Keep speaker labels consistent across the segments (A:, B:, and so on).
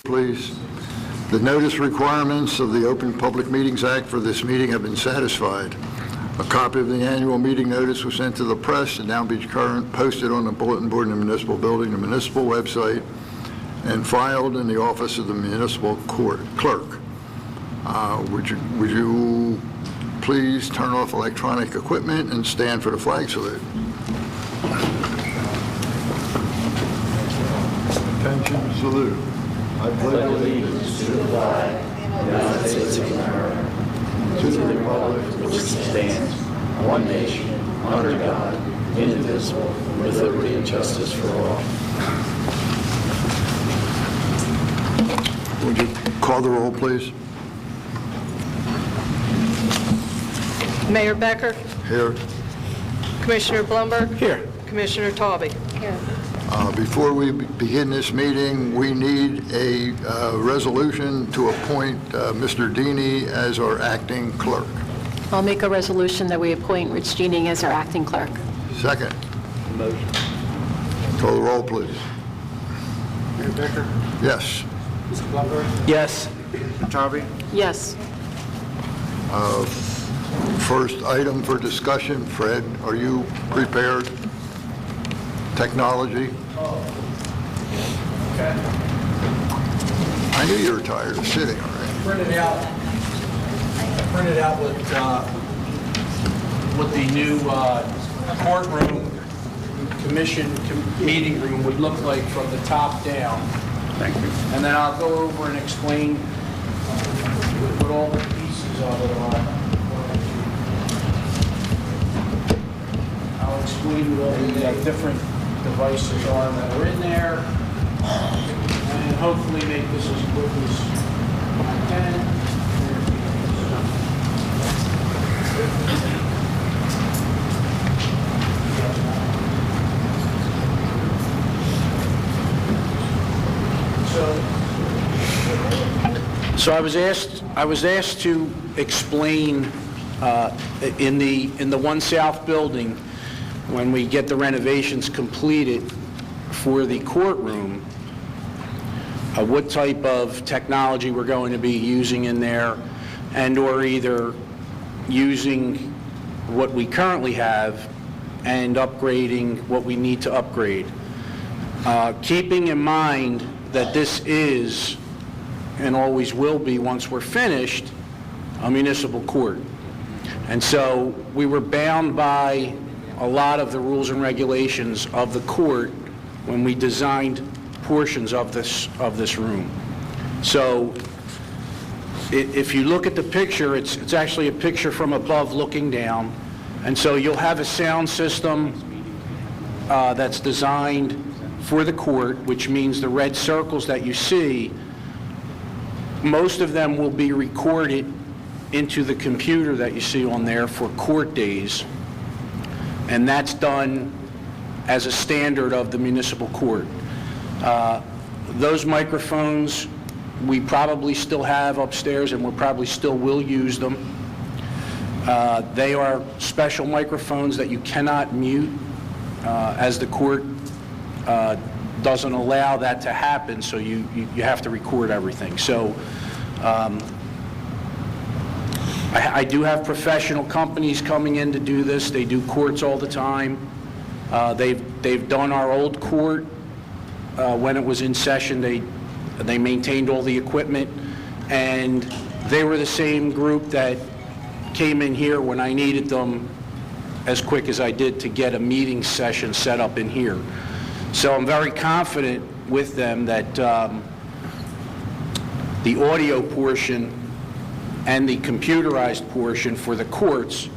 A: Please. The notice requirements of the Open Public Meetings Act for this meeting have been satisfied. A copy of the annual meeting notice was sent to the press and now be posted on the bulletin board in the municipal building, the municipal website, and filed in the office of the municipal clerk. Would you please turn off electronic equipment and stand for the flag salute? Attention, salute. I pledge allegiance to the flag of the United States of America, to the republic which stands, one nation, under God, indivisible, with liberty and justice for all. Would you call the roll, please?
B: Mayor Becker.
A: Here.
B: Commissioner Blumberg.
A: Here.
B: Commissioner Taube. Here.
A: Before we begin this meeting, we need a resolution to appoint Mr. Deeney as our acting clerk.
C: I'll make a resolution that we appoint Rich Deeney as our acting clerk.
A: Second. Motion. Call the roll, please.
D: Mayor Becker?
A: Yes.
D: Mr. Blumberg?
E: Yes.
D: Mr. Tarby?
C: Yes.
A: First item for discussion, Fred, are you prepared? Technology?
E: Okay.
A: I knew you were tired of sitting already.
E: Printed out what the new courtroom meeting room would look like from the top down.
D: Thank you.
E: And then I'll go over and explain what all the pieces of it are. I'll explain what all the different devices are that are in there, and hopefully make this as quick as I can. So I was asked to explain in the One South building, when we get the renovations completed for the courtroom, what type of technology we're going to be using in there, and or either using what we currently have and upgrading what we need to upgrade. Keeping in mind that this is, and always will be once we're finished, a municipal court. And so we were bound by a lot of the rules and regulations of the court when we designed portions of this room. So if you look at the picture, it's actually a picture from above looking down. And so you'll have a sound system that's designed for the court, which means the red circles that you see, most of them will be recorded into the computer that you see on there for court days. And that's done as a standard of the municipal court. Those microphones we probably still have upstairs, and we probably still will use them. They are special microphones that you cannot mute, as the court doesn't allow that to happen, so you have to record everything. So I do have professional companies coming in to do this. They do courts all the time. They've done our old court when it was in session. They maintained all the equipment, and they were the same group that came in here when I needed them as quick as I did to get a meeting session set up in here. So I'm very confident with them that the audio portion and the computerized portion for the courts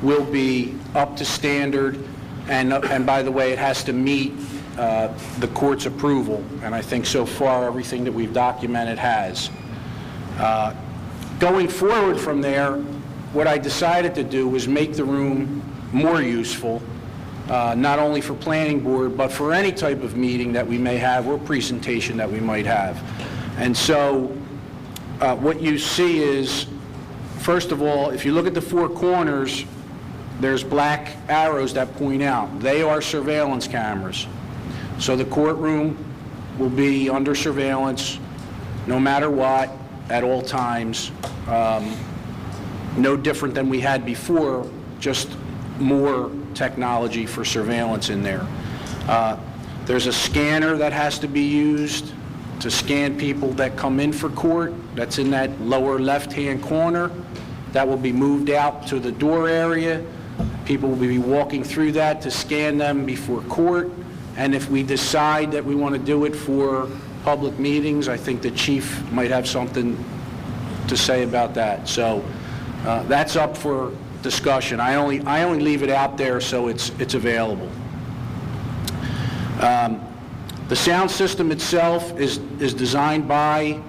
E: will be up to standard, and by the way, it has to meet the court's approval, and I think so far everything that we've documented has. Going forward from there, what I decided to do was make the room more useful, not only for planning board, but for any type of meeting that we may have or presentation that we might have. And so what you see is, first of all, if you look at the four corners, there's black arrows that point out. They are surveillance cameras. So the courtroom will be under surveillance no matter what, at all times. No different than we had before, just more technology for surveillance in there. There's a scanner that has to be used to scan people that come in for court. That's in that lower left-hand corner. That will be moved out to the door area. People will be walking through that to scan them before court. And if we decide that we want to do it for public meetings, I think the chief might have something to say about that. So that's up for discussion. I only leave it out there so it's available. The sound system itself is designed by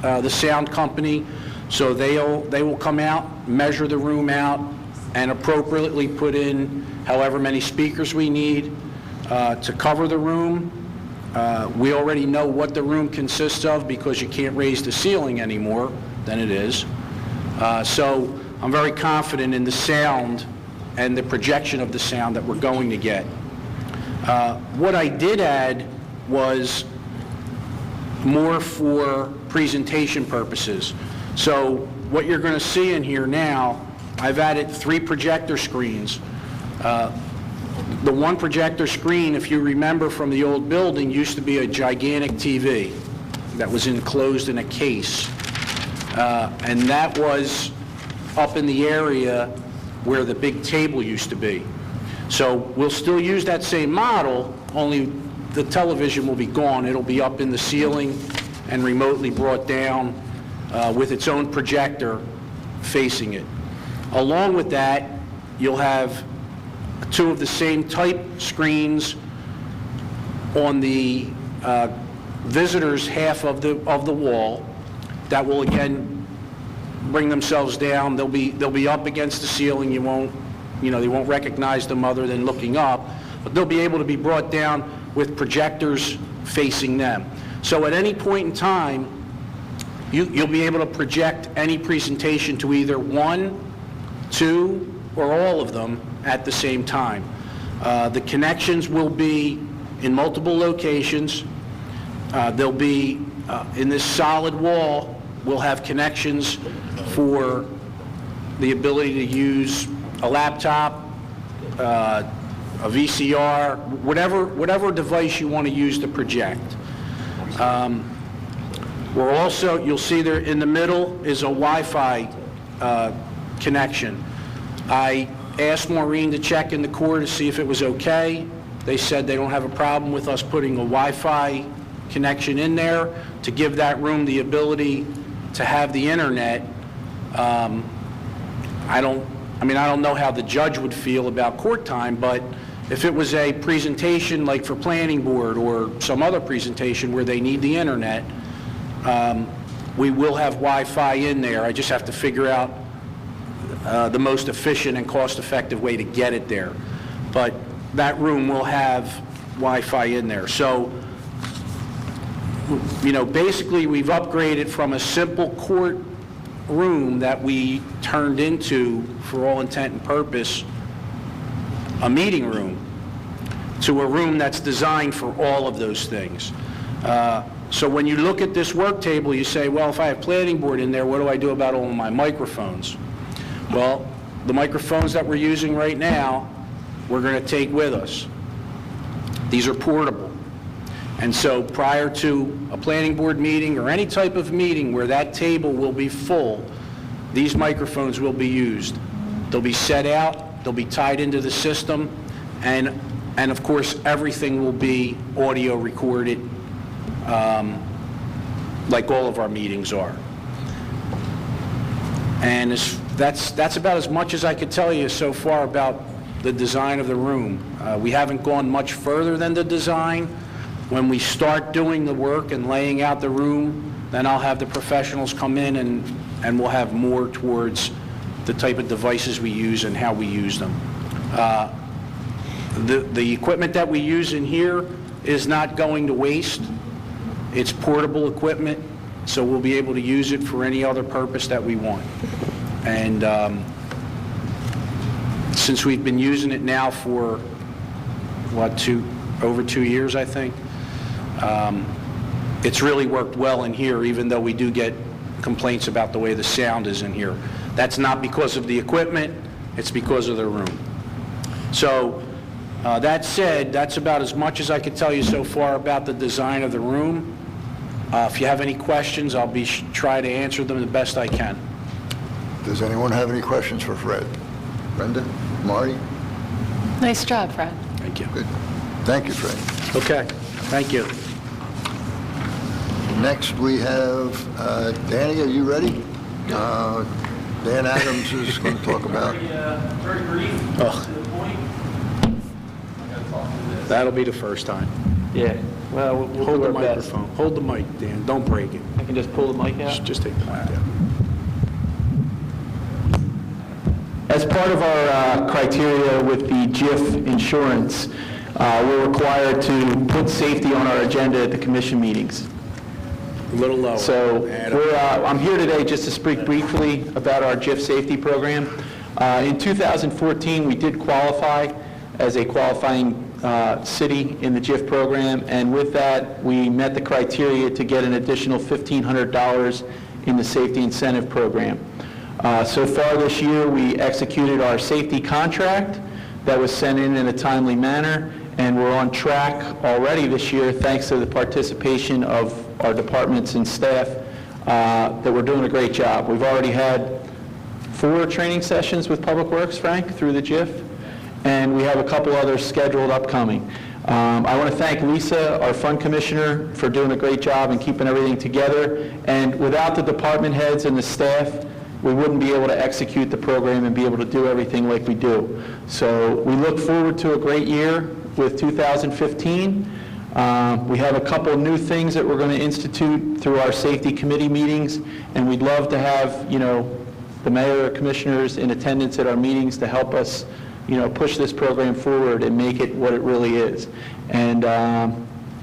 E: the sound company, so they will come out, measure the room out, and appropriately put in however many speakers we need to cover the room. We already know what the room consists of because you can't raise the ceiling anymore than it is. So I'm very confident in the sound and the projection of the sound that we're going to get. What I did add was more for presentation purposes. So what you're going to see in here now, I've added 3 projector screens. The one projector screen, if you remember from the old building, used to be a gigantic TV that was enclosed in a case. And that was up in the area where the big table used to be. So we'll still use that same model, only the television will be gone. It'll be up in the ceiling and remotely brought down with its own projector facing it. Along with that, you'll have 2 of the same type screens on the visitors' half of the wall that will again bring themselves down. They'll be up against the ceiling. You won't recognize them other than looking up, but they'll be able to be brought down with projectors facing them. So at any point in time, you'll be able to project any presentation to either 1, 2, or all of them at the same time. The connections will be in multiple locations. They'll be in this solid wall. We'll have connections for the ability to use a laptop, a VCR, whatever device you want to use to project. You'll see there in the middle is a Wi-Fi connection. I asked Maureen to check in the Corps to see if it was okay. They said they don't have a problem with us putting a Wi-Fi connection in there to give that room the ability to have the internet. I don't know how the judge would feel about court time, but if it was a presentation like for planning board or some other presentation where they need the internet, we will have Wi-Fi in there. I just have to figure out the most efficient and cost-effective way to get it there. But that room will have Wi-Fi in there. So, basically we've upgraded from a simple court room that we turned into, for all intent and purpose, a meeting room, to a room that's designed for all of those things. So when you look at this work table, you say, well, if I have planning board in there, what do I do about all of my microphones? Well, the microphones that we're using right now, we're going to take with us. These are portable. And so prior to a planning board meeting or any type of meeting where that table will be full, these microphones will be used. They'll be set out, they'll be tied into the system, and of course everything will be audio recorded like all of our meetings are. And that's about as much as I could tell you so far about the design of the room. We haven't gone much further than the design. When we start doing the work and laying out the room, then I'll have the professionals come in and we'll have more towards the type of devices we use and how we use them. The equipment that we use in here is not going to waste. It's portable equipment, so we'll be able to use it for any other purpose that we want. And since we've been using it now for, over 2 years, I think, it's really worked well in here, even though we do get complaints about the way the sound is in here. That's not because of the equipment, it's because of the room. So, that said, that's about as much as I could tell you so far about the design of the room. If you have any questions, I'll try to answer them the best I can.
A: Does anyone have any questions for Fred? Brenda? Marty?
C: Nice job, Fred.
E: Thank you.
A: Good. Thank you, Fred.
E: Okay, thank you.
A: Next, we have, Danny, are you ready? Dan Adams is going to talk about...
F: Very brief,
E: Ugh.
F: to the point.
E: That'll be the first time.
F: Yeah, well, we'll
E: Hold
F: do
E: the
F: our best.
E: microphone. Hold the mic, Dan. Don't break it.
F: I can just pull the mic out?
E: Just take the mic out.
F: As part of our criteria with the GIF insurance, we're required to put safety on our agenda at the commission meetings.
E: A little lower.
F: So
E: Adam.
F: I'm here today just to speak briefly about our GIF safety program. In 2014, we did qualify as a qualifying city in the GIF program, and with that, we met the criteria to get an additional $1,500 in the safety incentive program. So far this year, we executed our safety contract that was sent in a timely manner, and we're on track already this year, thanks to the participation of our departments and staff, that we're doing a great job. We've already had 4 training sessions with Public Works, Frank, through the GIF, and we have a couple others scheduled upcoming. I want to thank Lisa, our fund commissioner, for doing a great job and keeping everything together, and without the department heads and the staff, we wouldn't be able to execute the program and be able to do everything like we do. So we look forward to a great year with 2015. We have a couple of new things that we're going to institute through our safety committee meetings, and we'd love to have, the mayor or commissioners in attendance at our meetings to help us, push this program forward and make it what it really is. And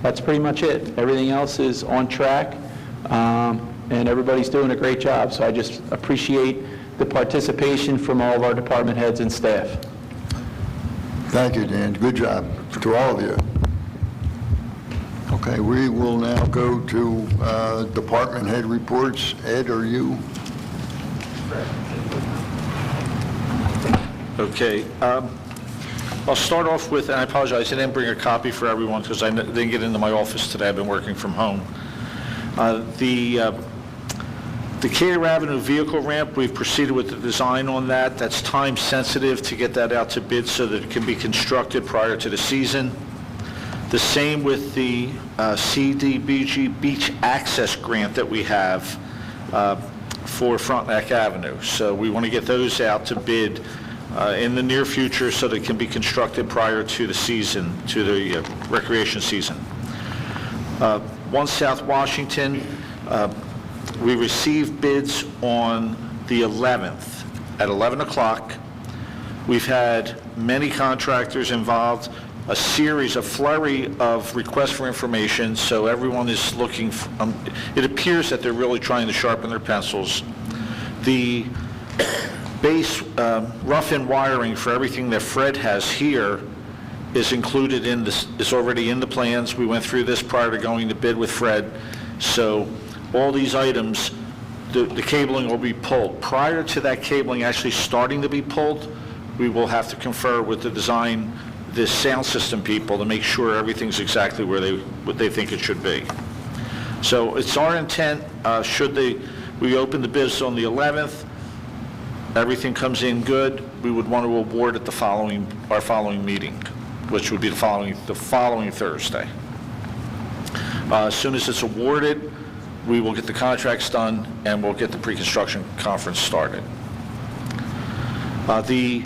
F: that's pretty much it. Everything else is on track. And everybody's doing a great job, so I just appreciate the participation from all of our department heads and staff.
A: Thank you, Dan. Good job to all of you. Okay, we will now go to department head reports. Ed, are you?
G: Okay. I'll start off with, and I apologize, I didn't bring a copy for everyone because I didn't get into my office today. I've been working from home. The Decatur Avenue vehicle ramp, we've proceeded with the design on that. That's time sensitive to get that out to bid so that it can be constructed prior to the season. The same with the CDBG beach access grant that we have for Frontenac Avenue. So we want to get those out to bid in the near future so that it can be constructed prior to the season, to the recreation season. 1 South Washington, we received bids on the 11th at 11 o'clock. We've had many contractors involved, a flurry of requests for information, so everyone is looking, it appears that they're really trying to sharpen their pencils. The base rough-in wiring for everything that Fred has here is included in this, is already in the plans. We went through this prior to going to bid with Fred. So all these items, the cabling will be pulled. Prior to that cabling actually starting to be pulled, we will have to confer with the sound system people to make sure everything's exactly what they think it should be. So it's our intent, we open the bids on the 11th, everything comes in good, we would want to award at our following meeting, which would be the following Thursday. As soon as it's awarded, we will get the contracts done and we'll get the pre-construction conference started. The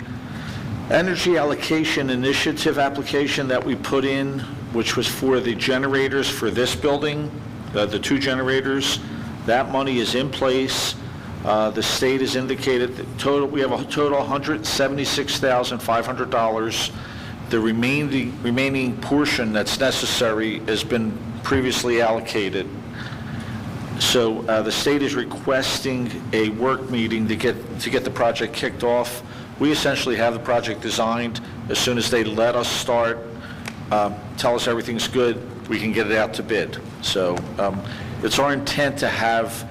G: energy allocation initiative application that we put in, which was for the generators for this building, the 2 generators, that money is in place. The state has indicated that we have a total $176,500. The remaining portion that's necessary has been previously allocated. So the state is requesting a work meeting to get the project kicked off. We essentially have the project designed. As soon as they let us start, tell us everything's good, we can get it out to bid. So it's our intent to have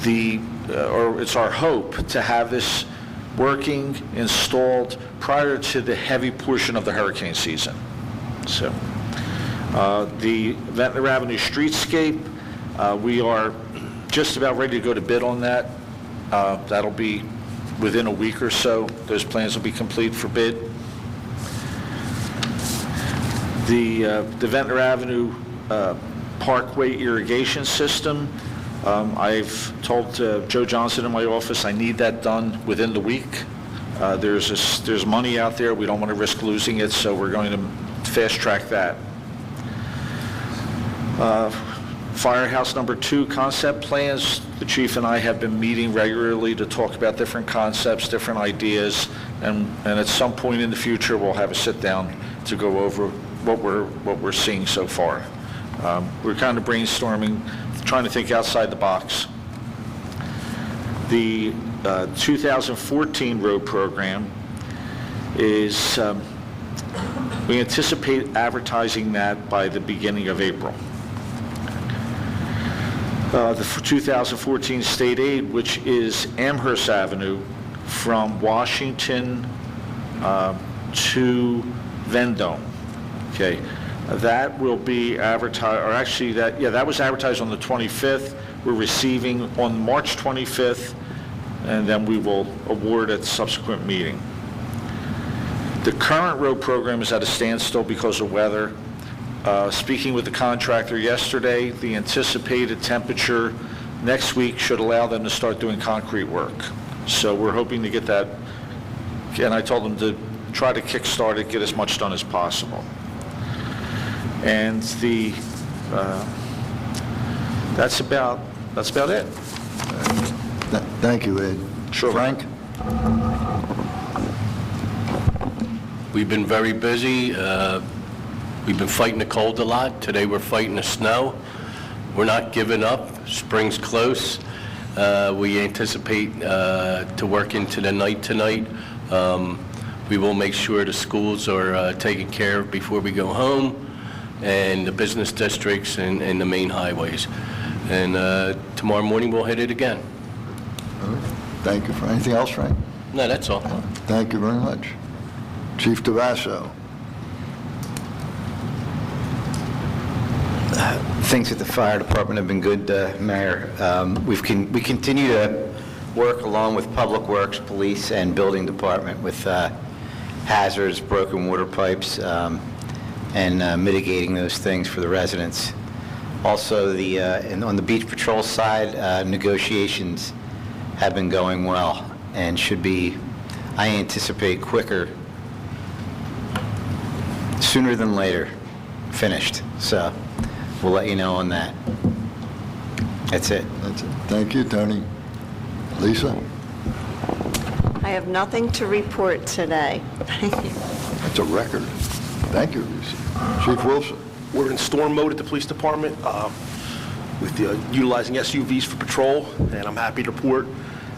G: or it's our hope to have this working, installed prior to the heavy portion of the hurricane season. So the Ventnor Avenue streetscape, we are just about ready to go to bid on that. That'll be within a week or so. Those plans will be complete for bid. The Ventnor Avenue Parkway irrigation system, I've told Joe Johnson in my office I need that done within the week. There's money out there. We don't want to risk losing it, so we're going to fast track that. Firehouse number 2 concept plans. The chief and I have been meeting regularly to talk about different concepts, different ideas, and at some point in the future we'll have a sit down to go over what we're seeing so far. We're kind of brainstorming, trying to think outside the box. The 2014 road program is, we anticipate advertising that by the beginning of April. The 2014 state aid, which is Amherst Avenue from Washington to Vendome. Okay, that will be advertised, or actually that was advertised on the 25th. We're receiving on March 25th, and then we will award at the subsequent meeting. The current road program is at a standstill because of weather. Speaking with the contractor yesterday, the anticipated temperature next week should allow them to start doing concrete work. So we're hoping to get that, and I told them to try to kickstart it, get as much done as possible. And that's about it.
A: Thank you, Ed.
G: Sure.
A: Frank?
H: We've been very busy. We've been fighting the cold a lot. Today we're fighting the snow. We're not giving up. Spring's close. We anticipate to work into the night tonight. We will make sure the schools are taken care of before we go home, and the business districts and the main highways. And tomorrow morning we'll hit it again.
A: Thank you. Anything else, Frank?
H: No, that's all.
A: Thank you very much. Chief DeVasso.
I: Things at the fire department have been good, Mayor. We continue to work along with Public Works, Police, and Building Department with hazards, broken water pipes, and mitigating those things for the residents. Also, on the beach patrol side, negotiations have been going well and should be, I anticipate, quicker, sooner than later, finished. So we'll let you know on that. That's it.
A: That's it. Thank you, Tony. Lisa?
J: I have nothing to report today.
A: That's a record. Thank you, Lisa. Chief Wilson?
K: We're in storm mode at the police department with utilizing SUVs for patrol, and I'm happy to report,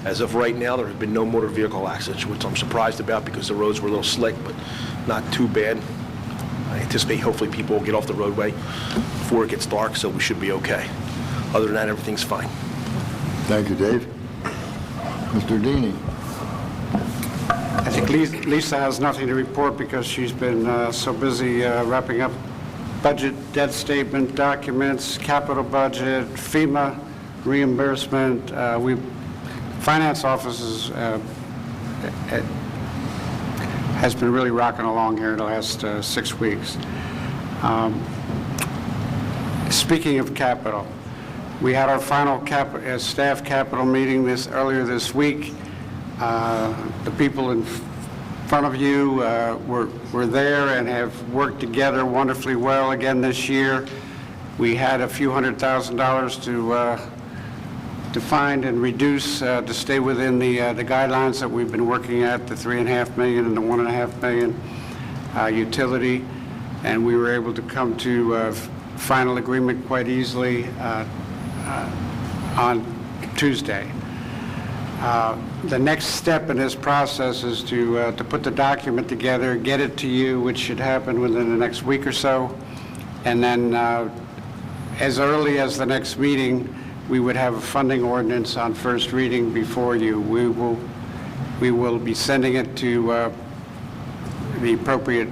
K: as of right now, there have been no motor vehicle accidents, which I'm surprised about because the roads were a little slick, but not too bad. I anticipate hopefully people will get off the roadway before it gets dark, so we should be okay. Other than that, everything's fine.
A: Thank you, Dave. Mr. Deeney?
D: I think Lisa has nothing to report because she's been so busy wrapping up budget, debt statement, documents, capital budget, FEMA reimbursement. Finance office has been really rocking along here in the last 6 weeks. Speaking of capital, we had our final staff capital meeting earlier this week. The people in front of you were there and have worked together wonderfully well again this year. We had a few $100,000 to find and reduce to stay within the guidelines that we've been working at, the $3.5 million and the $1.5 million utility, and we were able to come to final agreement quite easily on Tuesday. The next step in this process is to put the document together, get it to you, which should happen within the next week or so, And then as early as the next meeting, we would have a funding ordinance on first reading before you. We will be sending it to the appropriate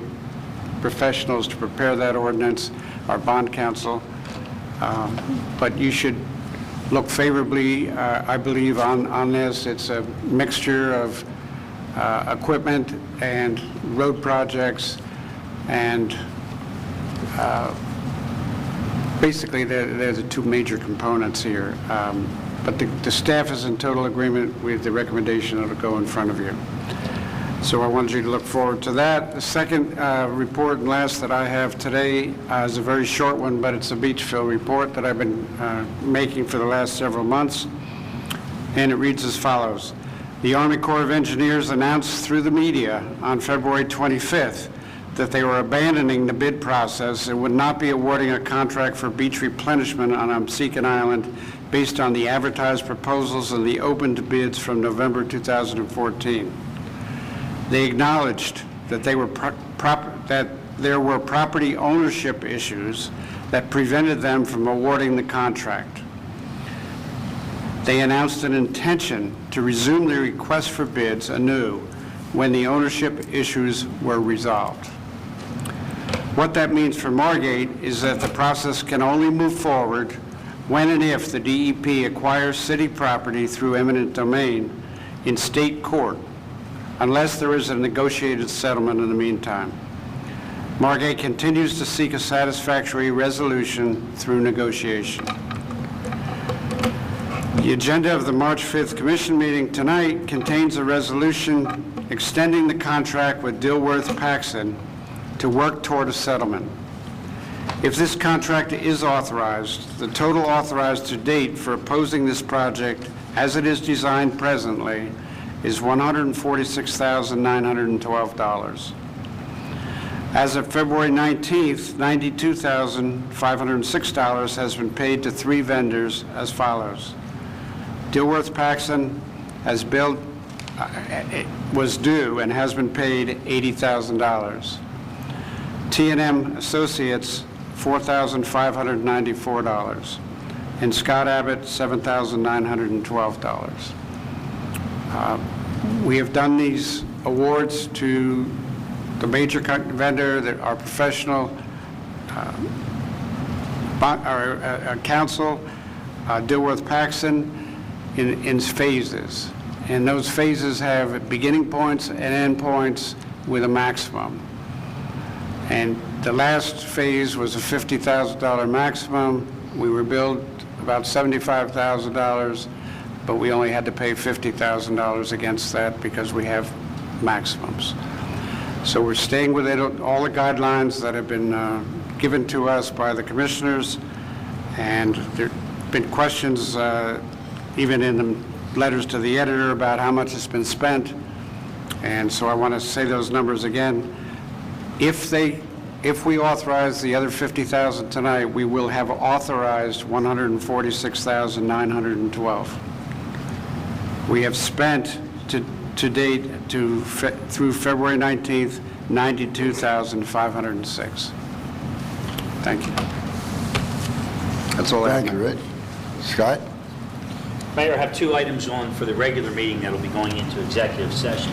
D: professionals to prepare that ordinance, our bond counsel. But you should look favorably, I believe, on this. It's a mixture of equipment and road projects, and basically they're the two major components here. But the staff is in total agreement with the recommendation that'll go in front of you. So I wanted you to look forward to that. The second report and last that I have today is a very short one, but it's a Beachville report that I've been making for the last several months. And it reads as follows. The Army Corps of Engineers announced through the media on February 25th that they were abandoning the bid process and would not be awarding a contract for beach replenishment on Amsecan Island based on the advertised proposals and the opened bids from November 2014. They acknowledged that there were property ownership issues that prevented them from awarding the contract. They announced an intention to resume the request for bids anew when the ownership issues were resolved. What that means for Margate is that the process can only move forward when and if the DEP acquires city property through eminent domain in state court, unless there is a negotiated settlement in the meantime. Margate continues to seek a satisfactory resolution through negotiation. The agenda of the March 5th Commission meeting tonight contains a resolution extending the contract with Dilworth Paxson to work toward a settlement. If this contract is authorized, the total authorized to date for opposing this project as it is designed presently is $146,912. As of February 19th, $92,506 has been paid to three vendors as follows. Dilworth Paxson was due and has been paid $80,000. T&M Associates, $4,594. And Scott Abbott, $7,912. We have done these awards to the major vendor, our professional council, Dilworth Paxson, in phases. And those phases have beginning points and end points with a maximum. And the last phase was a $50,000 maximum. We were billed about $75,000, but we only had to pay $50,000 against that because we have maximums. So we're staying within all the guidelines that have been given to us by the commissioners, and there have been questions even in the letters to the editor about how much has been spent, and so I want to say those numbers again. If we authorize the other $50,000 tonight, we will have authorized $146,912. We have spent to date through February 19th, $92,506. Thank you. That's all I have.
A: Thank you, Rick. Scott?
L: Mayor, I have two items on for the regular meeting that will be going into executive session.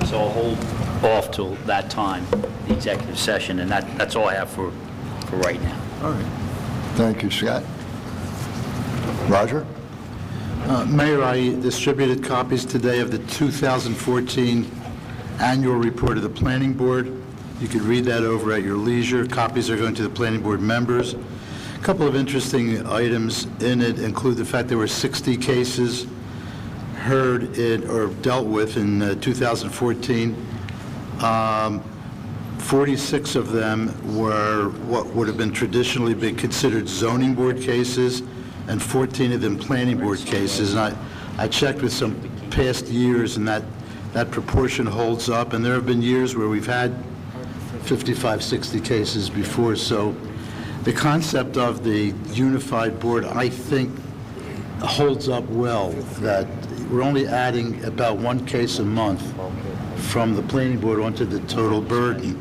L: So I'll hold off till that time, the executive session, and that's all I have for right now.
A: All right. Thank you, Scott. Roger?
M: Mayor, I distributed copies today of the 2014 annual report of the Planning Board. You could read that over at your leisure. Copies are going to the Planning Board members. A couple of interesting items in it include the fact there were 60 cases heard or dealt with in 2014. 46 of them were what would have been traditionally been considered zoning board cases, and 14 of them planning board cases. And I checked with some past years, and that proportion holds up. And there have been years where we've had 55, 60 cases before. So the concept of the unified board, I think, holds up well, that we're only adding about one case a month from the planning board onto the total burden.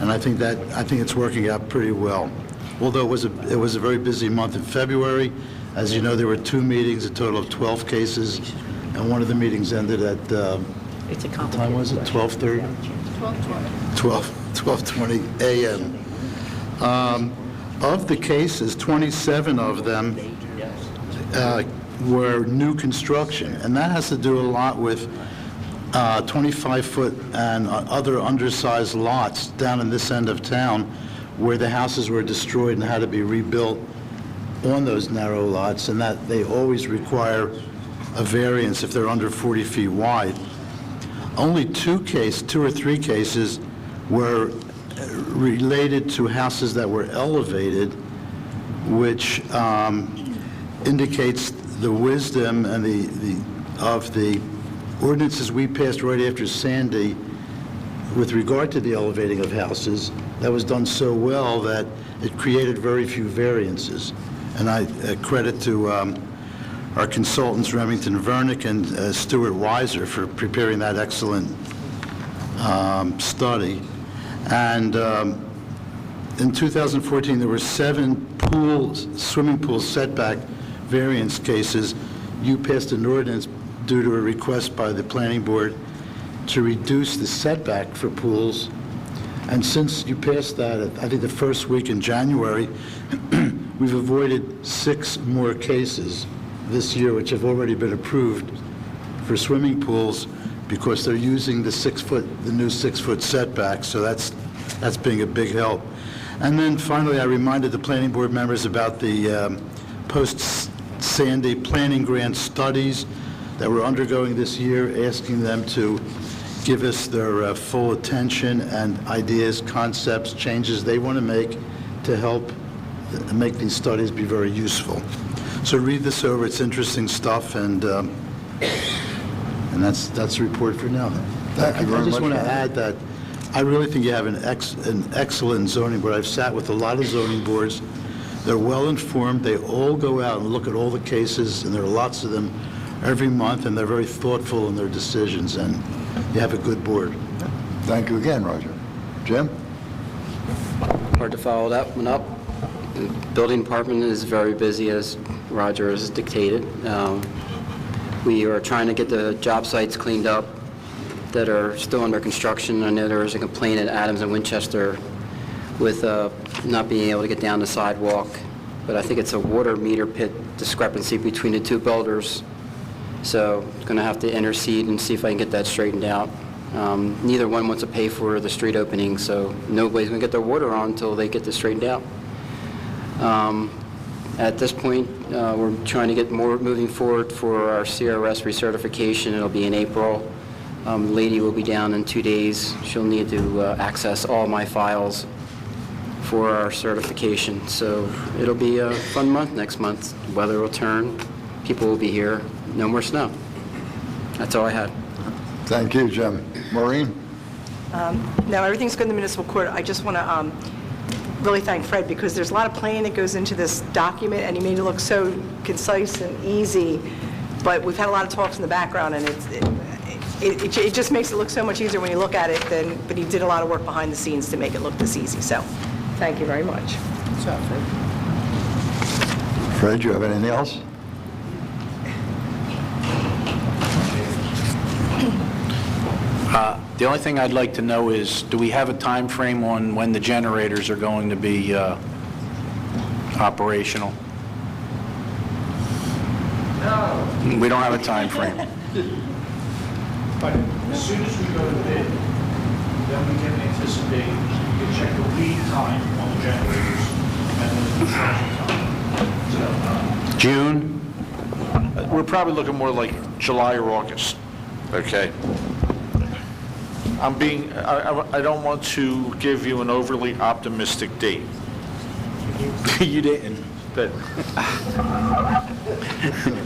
M: and I think it's working out pretty well. Although it was a very busy month in February. As you know, there were 2 meetings, a total of 12 cases, and one of the meetings ended at,
C: It's a
M: what time was it, 12:30? 12:20 a.m. Of the cases, 27 of them were new construction, and that has to do a lot with 25-foot and other undersized lots down in this end of town where the houses were destroyed and had to be rebuilt on those narrow lots, and that they always require a variance if they're under 40 feet wide. Only 2 or 3 cases were related to houses that were elevated, which indicates the wisdom and of the ordinances we passed right after Sandy with regard to the elevating of houses. That was done so well that it created very few variances. And I credit to our consultants, Remington Vernick and Stuart Weiser, for preparing that excellent study. And in 2014, there were 7 swimming pool setback variance cases. You passed an ordinance due to a request by the planning board to reduce the setback for pools. And since you passed that, I think the first week in January, we've avoided 6 more cases this year, which have already been approved for swimming pools because they're using the new 6-foot setback. So that's being a big help. And then finally, I reminded the planning board members about the post-Sandy planning grant studies that we're undergoing this year, asking them to give us their full attention and ideas, concepts, changes they want to make to help make these studies be very useful. So read this over. It's interesting stuff, and that's the report for now.
A: Thank you very
M: I just
A: much,
M: want to
A: Larry.
M: add that I really think you have an excellent zoning board. I've sat with a lot of zoning boards. They're well-informed. They all go out and look at all the cases, and there are lots of them every month, and they're very thoughtful in their decisions, and you have a good board.
A: Thank you again, Roger. Jim?
N: Hard to follow that one up. The building department is very busy, as Roger has dictated. We are trying to get the job sites cleaned up that are still under construction. I know there was a complaint at Adams and Winchester with not being able to get down the sidewalk, but I think it's a water meter pit discrepancy between the 2 builders. So I'm going to have to intercede and see if I can get that straightened out. Neither one wants to pay for the street opening, so nobody's going to get their water on until they get this straightened out. At this point, we're trying to get more moving forward for our CRS recertification. It'll be in April. The lady will be down in 2 days. She'll need to access all my files for our certification. So it'll be a fun month next month. Weather will turn. People will be here. No more snow. That's all I had.
A: Thank you, Jim. Maureen?
J: Now, everything's good in the municipal court. I just want to really thank Fred, because there's a lot of planning that goes into this document, and he made it look so concise and easy, but we've had a lot of talks in the background, and it just makes it look so much easier when you look at it, but he did a lot of work behind the scenes to make it look this easy, so thank you very much.
A: Fred, you have anything else?
E: The only thing I'd like to know is, do we have a time frame on when the generators are going to be operational? No. We don't have a time frame.
G: But as soon as we go to bid, then we can anticipate, we can check the lead time on the generators and the construction time. So,
E: June?
G: we're probably looking more like July or August, okay? I don't want to give you an overly optimistic date.
E: You didn't.
G: But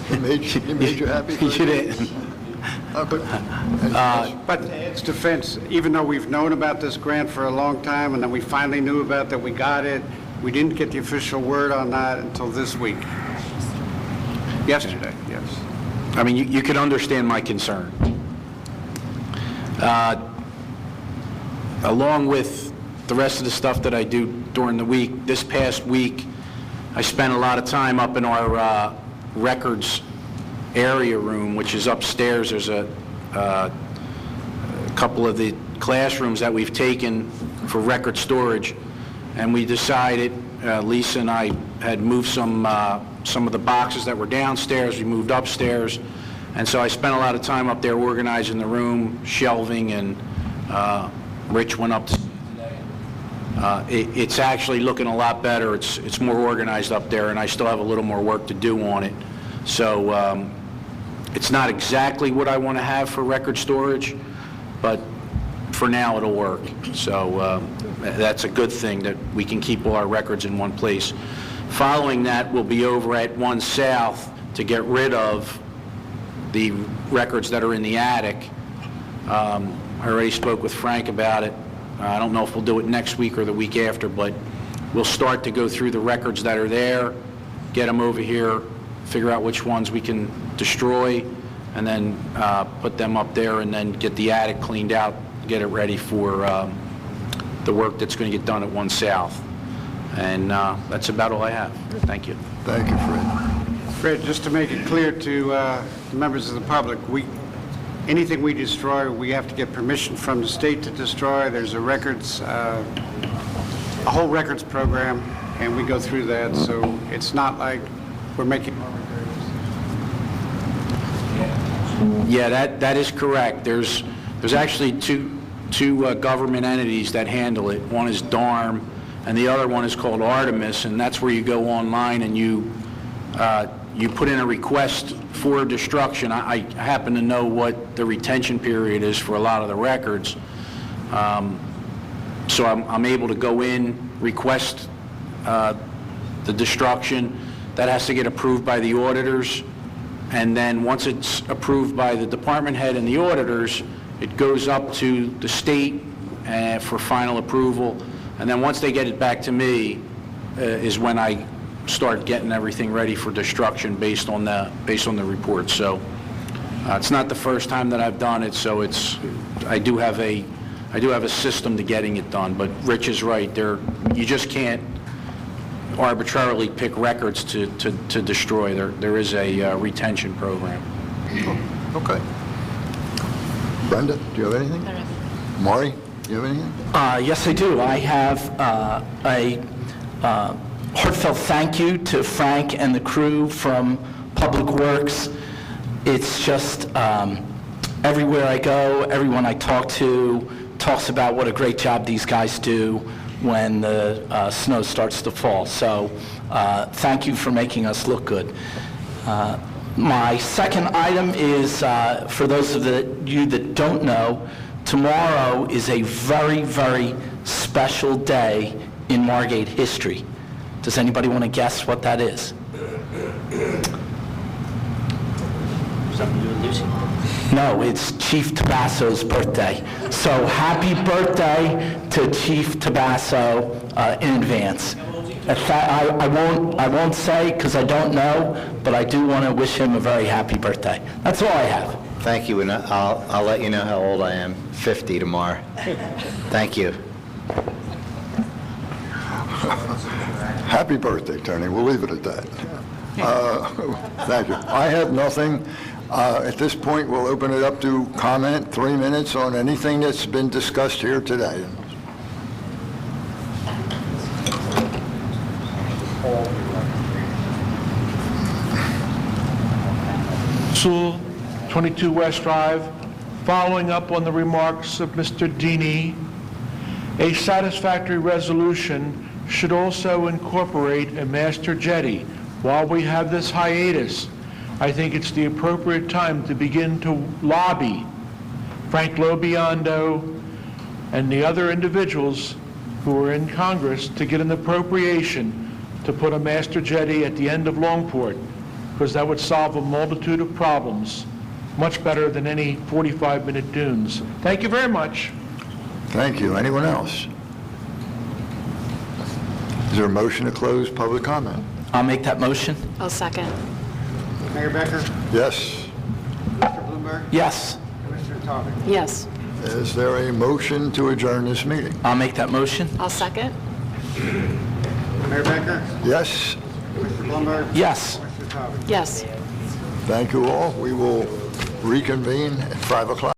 A: He made you happy?
E: You didn't.
D: But to Ed's defense, even though we've known about this grant for a long time, and then we finally knew about that, we got it, we didn't get the official word on that until this week. Yesterday, yes.
E: I mean, you could understand my concern. Along with the rest of the stuff that I do during the week. This past week, I spent a lot of time up in our records area room, which is upstairs. There's a couple of the classrooms that we've taken for record storage, and we decided, Lisa and I had moved some of the boxes that were downstairs. We moved upstairs, and so I spent a lot of time up there organizing the room, shelving, and Rich went up to see it today. It's actually looking a lot better. It's more organized up there, and I still have a little more work to do on it. So it's not exactly what I want to have for record storage, but for now it'll work. So that's a good thing that we can keep all our records in one place. Following that, we'll be over at 1 South to get rid of the records that are in the attic. I already spoke with Frank about it. I don't know if we'll do it next week or the week after, but we'll start to go through the records that are there, get them over here, figure out which ones we can destroy, and then put them up there, and then get the attic cleaned out, get it ready for the work that's going to get done at 1 South. And that's about all I have. Thank you.
A: Thank you, Fred.
D: Fred, just to make it clear to the members of the public, anything we destroy, we have to get permission from the state to destroy. There's a whole records program, and we go through that, so it's not like we're making...
E: Yeah, that is correct. There's actually two government entities that handle it. One is DARM, and the other one is called Artemis, and that's where you go online and you put in a request for destruction. I happen to know what the retention period is for a lot of the records, so I'm able to go in, request the destruction. That has to get approved by the auditors, and then once it's approved by the department head and the auditors, it goes up to the state for final approval, and then once they get it back to me is when I start getting everything ready for destruction based on the report. So it's not the first time that I've done it, so I do have a system to getting it done. But Rich is right. You just can't arbitrarily pick records to destroy. There is a retention program.
A: Okay. Brenda, do you have anything? Maury, do you have anything?
O: Yes, I do. I have a heartfelt thank you to Frank and the crew from Public Works. It's just everywhere I go, everyone I talk to talks about what a great job these guys do when the snow starts to fall. So thank you for making us look good. My second item is, for those of you that don't know, tomorrow is a very, very special day in Margate history. Does anybody want to guess what that is?
L: Something to do with Lucy?
O: No, it's Chief Tabasso's birthday. So happy birthday to Chief Tabasso in advance. In fact, I won't say because I don't know, but I do want to wish him a very happy birthday. That's all I have.
I: Thank you, and I'll let you know how old I am, 50 tomorrow. Thank you.
A: Happy birthday, Tony. We'll leave it at that. Thank you. I have nothing. At this point, we'll open it up to comment, 3 minutes on anything that's been discussed here today.
P: Sewell, 22 West Drive. Following up on the remarks of Mr. Deeney, a satisfactory resolution should also incorporate a master jetty. While we have this hiatus, I think it's the appropriate time to begin to lobby Frank Lobiondo and the other individuals who are in Congress to get an appropriation to put a master jetty at the end of Longport, because that would solve a multitude of problems, much better than any 45-minute dunes. Thank you very much.
A: Thank you. Anyone else? Is there a motion to close public comment?
O: I'll make that motion.
C: I'll second.
D: Mayor Becker?
A: Yes.
D: Mr. Bloomberg?
O: Yes.
D: Commissioner Tommy?
C: Yes.
A: Is there a motion to adjourn this meeting?
O: I'll make that motion.
C: I'll second.
D: Mayor Becker?
A: Yes?
D: Mr. Blumberg?
O: Yes.
C: Yes.
A: Thank you all. We will reconvene at 5 o'clock.